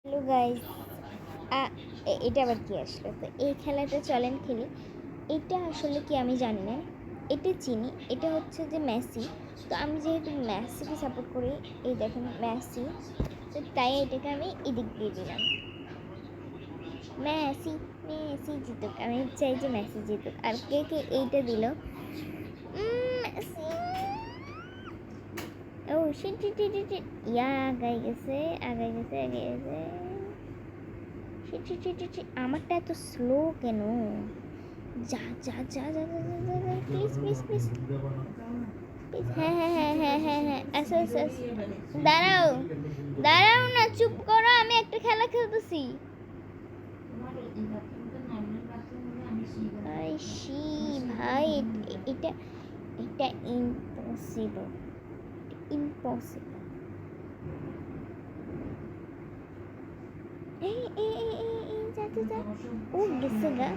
Hello guys, এটা আবার কি আসলো? তো এই খেলাটা চলেন খেলি। এটা আসলে কি আমি জানি না, এটা চিনি, এটা হচ্ছে যে মেসি। তো আমি যেহেতু মেসিকে সাপোর্ট করি, এই দেখেন মেসি, তো তাই এটাকে আমি এদিক দিয়ে দিলাম। মেসি, মেসি জিতুক, আমি চাই যে মেসি জিতুক। আর কে কে এইটা দিল? মেসি। ও শিট শিট শিট শিট, ইয়া আগাই গেছে, আগাই গেছে, আগাই গেছে। আমারটা এত স্লো কেন? যা যা যা যা যা যা যা যা, প্লিজ প্লিজ প্লিজ প্লিজ। হ্যাঁ হ্যাঁ হ্যাঁ হ্যাঁ হ্যাঁ হ্যাঁ, আচ্ছা আচ্ছা আচ্ছা। দাঁড়াও, দাঁড়াও না, চুপ করো, আমি একটা খেলা খেলতেছি। ভাই শি, ভাই এটা এটা ইম্পসিবল, ইম্পসিবল। এই এই এই এই এই, যা যা যা, ও গেছে গা।